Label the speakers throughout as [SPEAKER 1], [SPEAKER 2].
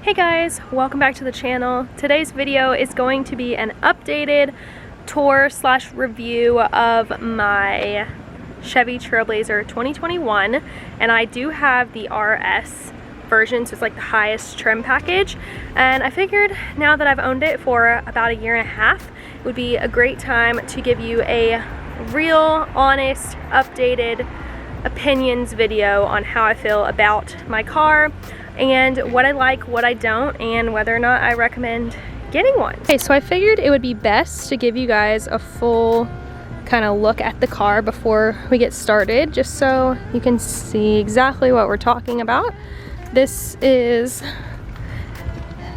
[SPEAKER 1] Hey guys, welcome back to the channel. Today's video is going to be an updated tour slash review of my Chevy Trailblazer 2021, and I do have the RS version, so it's like the highest trim package, and I figured now that I've owned it for about a year and a half, it would be a great time to give you a real, honest, updated opinions video on how I feel about my car and what I like, what I don't, and whether or not I recommend getting one. Okay, so I figured it would be best to give you guys a full kind of look at the car before we get started, just so you can see exactly what we're talking about. This is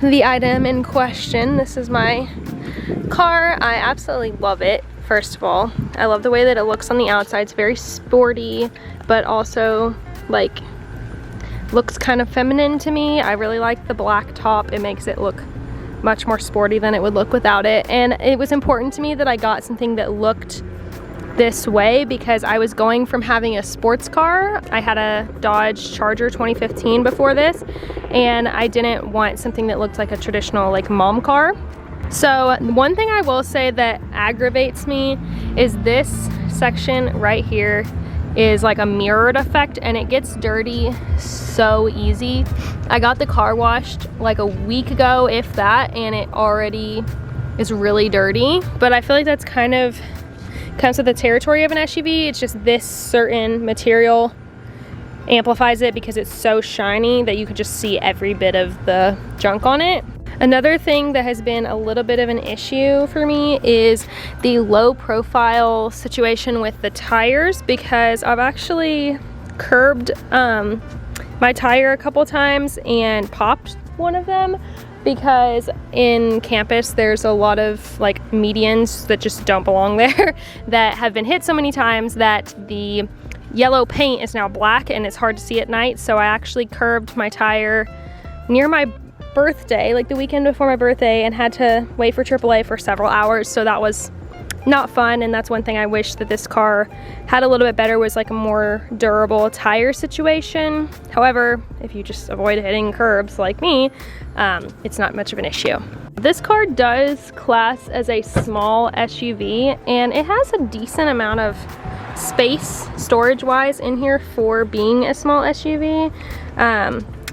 [SPEAKER 1] the item in question. This is my car. I absolutely love it. First of all, I love the way that it looks on the outside. It's very sporty, but also like looks kind of feminine to me. I really like the black top. It makes it look much more sporty than it would look without it. And it was important to me that I got something that looked this way because I was going from having a sports car. I had a Dodge Charger 2015 before this, and I didn't want something that looked like a traditional like mom car. So one thing I will say that aggravates me is this section right here is like a mirrored effect, and it gets dirty so easy. I got the car washed like a week ago, if that, and it already is really dirty. But I feel like that's kind of comes with the territory of an SUV. It's just this certain material amplifies it because it's so shiny that you could just see every bit of the junk on it. Another thing that has been a little bit of an issue for me is the low profile situation with the tires, because I've actually curbed my tire a couple times and popped one of them, because in campus there's a lot of like medians that just don't belong there that have been hit so many times that the yellow paint is now black and it's hard to see at night. So I actually curbed my tire near my birthday, like the weekend before my birthday, and had to wait for AAA for several hours. So that was not fun, and that's one thing I wish that this car had a little bit better, was like a more durable tire situation. However, if you just avoid hitting curbs like me, it's not much of an issue. This car does class as a small SUV, and it has a decent amount of space storage wise in here for being a small SUV.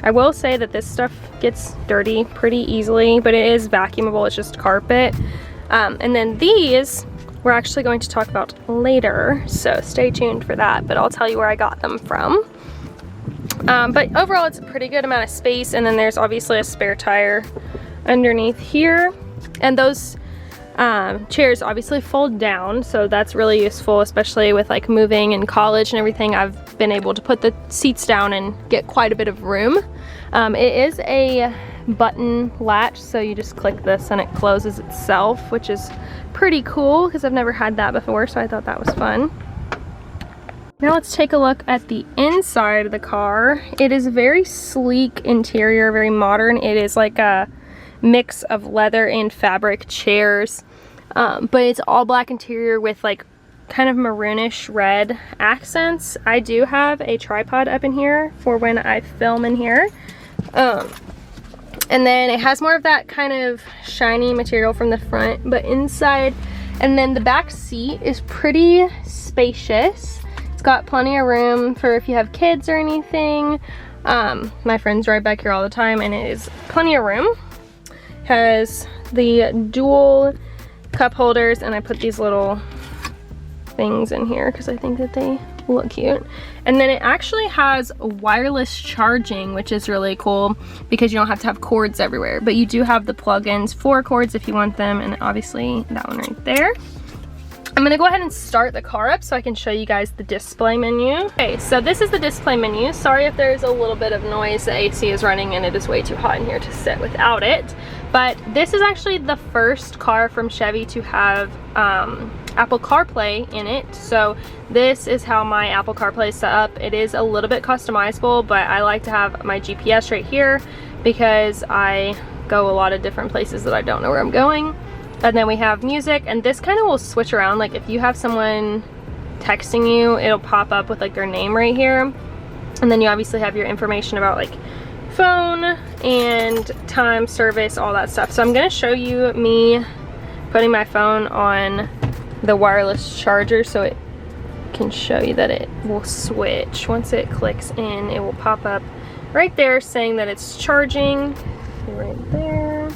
[SPEAKER 1] I will say that this stuff gets dirty pretty easily, but it is vacuumable. It's just carpet. And then these we're actually going to talk about later, so stay tuned for that, but I'll tell you where I got them from. But overall, it's a pretty good amount of space, and then there's obviously a spare tire underneath here. And those chairs obviously fold down, so that's really useful, especially with like moving in college and everything. I've been able to put the seats down and get quite a bit of room. It is a button latch, so you just click this and it closes itself, which is pretty cool because I've never had that before, so I thought that was fun. Now let's take a look at the inside of the car. It is very sleek interior, very modern. It is like a mix of leather and fabric chairs, but it's all black interior with like kind of maroonish red accents. I do have a tripod up in here for when I film in here, and then it has more of that kind of shiny material from the front, but inside, and then the back seat is pretty spacious. It's got plenty of room for if you have kids or anything. My friends ride back here all the time, and it is plenty of room. Has the dual cup holders, and I put these little things in here because I think that they look cute. And then it actually has wireless charging, which is really cool because you don't have to have cords everywhere, but you do have the plug-ins for cords if you want them, and obviously that one right there. I'm gonna go ahead and start the car up so I can show you guys the display menu. Okay, so this is the display menu. Sorry if there's a little bit of noise. The AC is running and it is way too hot in here to sit without it. But this is actually the first car from Chevy to have Apple CarPlay in it. So this is how my Apple CarPlay is set up. It is a little bit customizable, but I like to have my GPS right here because I go a lot of different places that I don't know where I'm going. And then we have music, and this kind of will switch around. Like if you have someone texting you, it'll pop up with like their name right here. And then you obviously have your information about like phone and time, service, all that stuff. So I'm gonna show you me putting my phone on the wireless charger so it can show you that it will switch. Once it clicks in, it will pop up right there saying that it's charging, right there.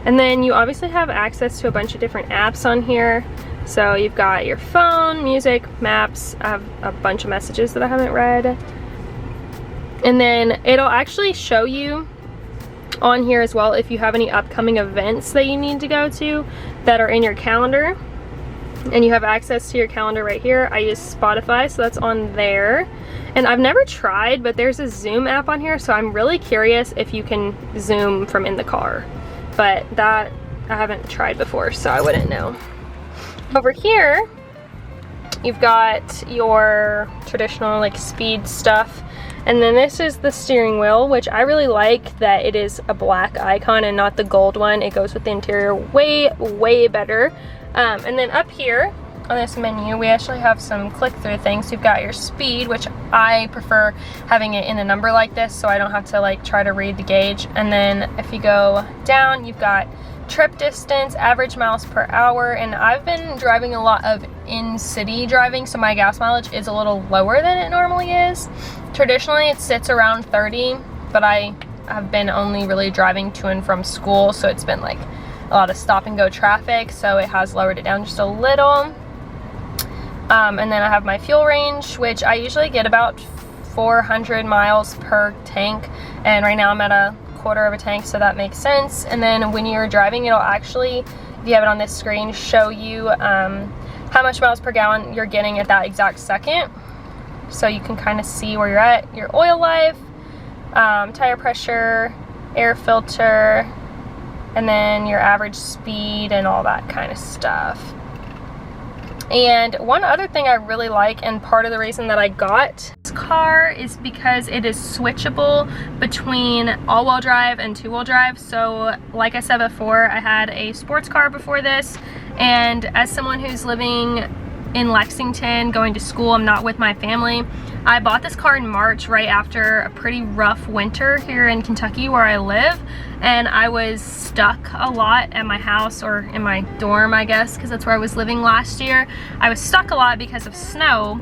[SPEAKER 1] And then you obviously have access to a bunch of different apps on here. So you've got your phone, music, maps. I have a bunch of messages that I haven't read. And then it'll actually show you on here as well if you have any upcoming events that you need to go to that are in your calendar. And you have access to your calendar right here. I use Spotify, so that's on there. And I've never tried, but there's a Zoom app on here, so I'm really curious if you can Zoom from in the car. But that I haven't tried before, so I wouldn't know. Over here, you've got your traditional like speed stuff. And then this is the steering wheel, which I really like that it is a black icon and not the gold one. It goes with the interior way better. And then up here on this menu, we actually have some click-through things. You've got your speed, which I prefer having it in a number like this so I don't have to like try to read the gauge. And then if you go down, you've got trip distance, average miles per hour, and I've been driving a lot of in-city driving, so my gas mileage is a little lower than it normally is. Traditionally, it sits around 30, but I have been only really driving to and from school, so it's been like a lot of stop and go traffic, so it has lowered it down just a little. And then I have my fuel range, which I usually get about 400 miles per tank, and right now I'm at a quarter of a tank, so that makes sense. And then when you're driving, it'll actually, if you have it on this screen, show you how much miles per gallon you're getting at that exact second, so you can kind of see where you're at. Your oil life, tire pressure, air filter, and then your average speed and all that kind of stuff. And one other thing I really like, and part of the reason that I got this car, is because it is switchable between all-wheel drive and two-wheel drive. So like I said before, I had a sports car before this, and as someone who's living in Lexington going to school, I'm not with my family, I bought this car in March right after a pretty rough winter here in Kentucky where I live, and I was stuck a lot at my house, or in my dorm I guess, because that's where I was living last year. I was stuck a lot because of snow,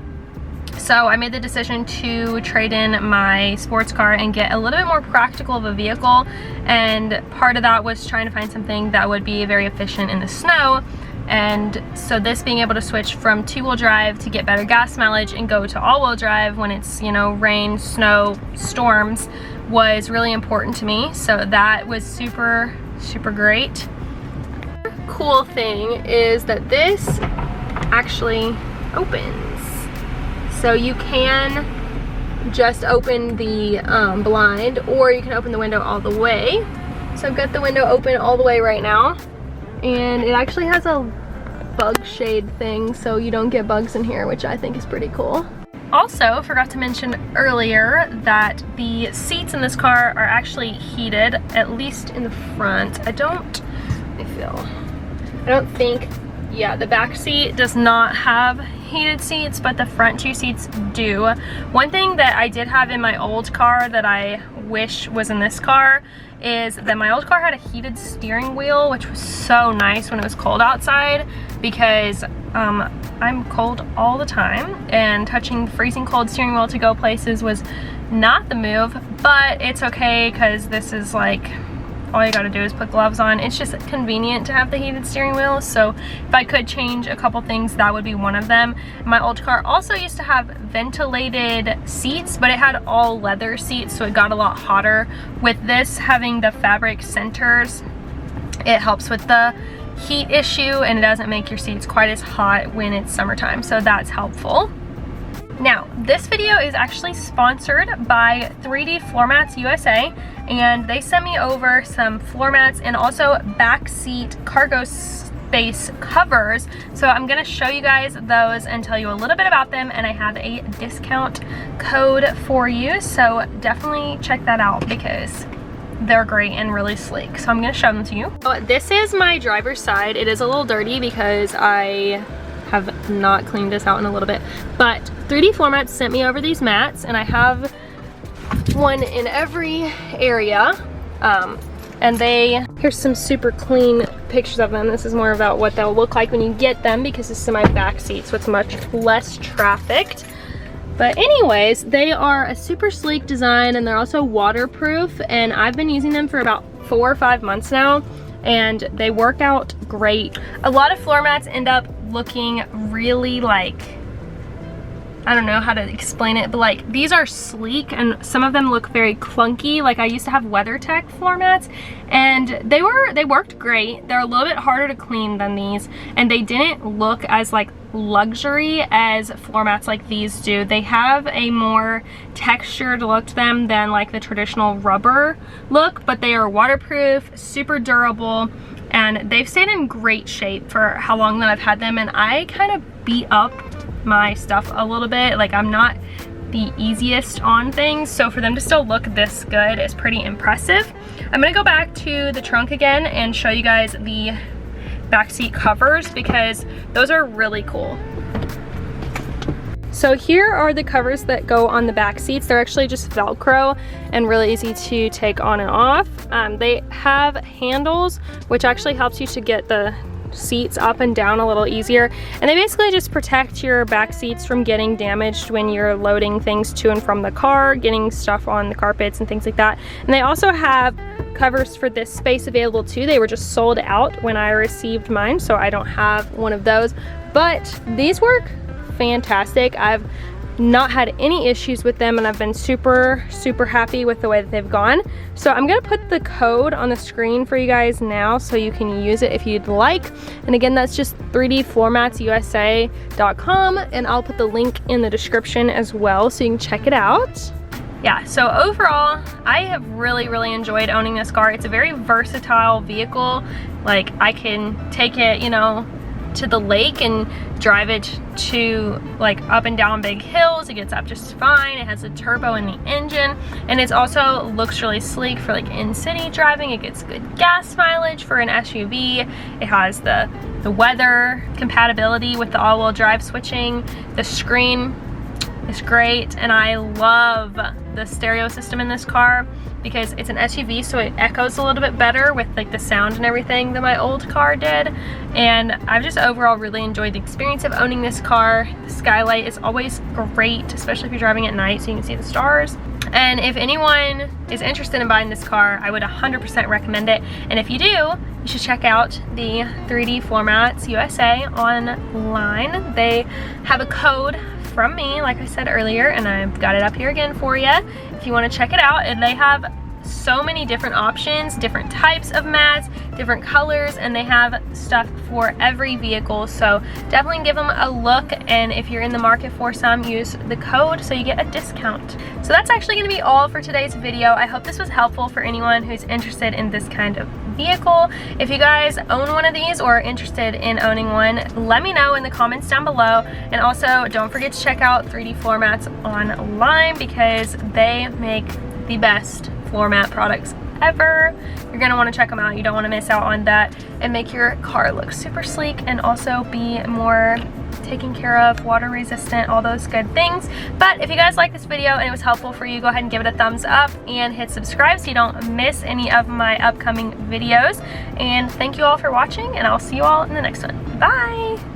[SPEAKER 1] so I made the decision to trade in my sports car and get a little bit more practical of a vehicle, and part of that was trying to find something that would be very efficient in the snow. And so this being able to switch from two-wheel drive to get better gas mileage and go to all-wheel drive when it's, you know, rain, snow, storms, was really important to me. So that was super great. Cool thing is that this actually opens. So you can just open the blind, or you can open the window all the way. So I've got the window open all the way right now. And it actually has a bug shade thing, so you don't get bugs in here, which I think is pretty cool. Also, forgot to mention earlier that the seats in this car are actually heated, at least in the front. I don't think, yeah, the back seat does not have heated seats, but the front two seats do. One thing that I did have in my old car that I wish was in this car is that my old car had a heated steering wheel, which was so nice when it was cold outside, because I'm cold all the time, and touching freezing cold steering wheel to go places was not the move, but it's okay because this is like, all you gotta do is put gloves on. It's just convenient to have the heated steering wheel, so if I could change a couple things, that would be one of them. My old car also used to have ventilated seats, but it had all leather seats, so it got a lot hotter. With this having the fabric centers, it helps with the heat issue, and it doesn't make your seats quite as hot when it's summertime, so that's helpful. Now, this video is actually sponsored by 3D Floor Mats USA, and they sent me over some floor mats and also back seat cargo space covers. So I'm gonna show you guys those and tell you a little bit about them, and I have a discount code for you, so definitely check that out because they're great and really sleek. So I'm gonna show them to you. So this is my driver's side. It is a little dirty because I have not cleaned this out in a little bit, but 3D Floor Mats sent me over these mats, and I have one in every area. And here's some super clean pictures of them. This is more about what they'll look like when you get them, because this is in my back seat, so it's much less trafficked. But anyways, they are a super sleek design, and they're also waterproof, and I've been using them for about 4 or 5 months now, and they work out great. A lot of floor mats end up looking really like, I don't know how to explain it, but like these are sleek, and some of them look very clunky. Like I used to have WeatherTech floor mats, and they worked great. They're a little bit harder to clean than these, and they didn't look as like luxury as floor mats like these do. They have a more textured look to them than like the traditional rubber look, but they are waterproof, super durable, and they've stayed in great shape for how long that I've had them. And I kind of beat up my stuff a little bit. Like I'm not the easiest on things, so for them to still look this good is pretty impressive. I'm gonna go back to the trunk again and show you guys the backseat covers, because those are really cool. So here are the covers that go on the back seats. They're actually just Velcro and really easy to take on and off. They have handles, which actually helps you to get the seats up and down a little easier, and they basically just protect your back seats from getting damaged when you're loading things to and from the car, getting stuff on the carpets and things like that. And they also have covers for this space available too. They were just sold out when I received mine, so I don't have one of those, but these work fantastic. I've not had any issues with them, and I've been super happy with the way that they've gone. So I'm gonna put the code on the screen for you guys now so you can use it if you'd like. And again, that's just 3dfloormatsusa.com, and I'll put the link in the description as well so you can check it out. Yeah, so overall, I have really enjoyed owning this car. It's a very versatile vehicle. Like I can take it, you know, to the lake and drive it to like up and down big hills. It gets up just fine. It has a turbo in the engine, and it also looks really sleek for like in-city driving. It gets good gas mileage for an SUV. It has the weather compatibility with the all-wheel drive switching. The screen is great, and I love the stereo system in this car because it's an SUV, so it echoes a little bit better with like the sound and everything that my old car did. And I've just overall really enjoyed the experience of owning this car. The skylight is always great, especially if you're driving at night so you can see the stars. And if anyone is interested in buying this car, I would 100% recommend it. And if you do, you should check out the 3D Floor Mats USA online. They have a code from me, like I said earlier, and I've got it up here again for you if you want to check it out. And they have so many different options, different types of mats, different colors, and they have stuff for every vehicle, so definitely give them a look. And if you're in the market for some, use the code so you get a discount. So that's actually going to be all for today's video. I hope this was helpful for anyone who's interested in this kind of vehicle. If you guys own one of these or are interested in owning one, let me know in the comments down below. And also don't forget to check out 3D Floor Mats online, because they make the best floor mat products ever. You're gonna want to check them out. You don't want to miss out on that, and make your car look super sleek and also be more taken care of, water resistant, all those good things. But if you guys like this video and it was helpful for you, go ahead and give it a thumbs up and hit subscribe so you don't miss any of my upcoming videos. And thank you all for watching, and I'll see you all in the next one. Bye!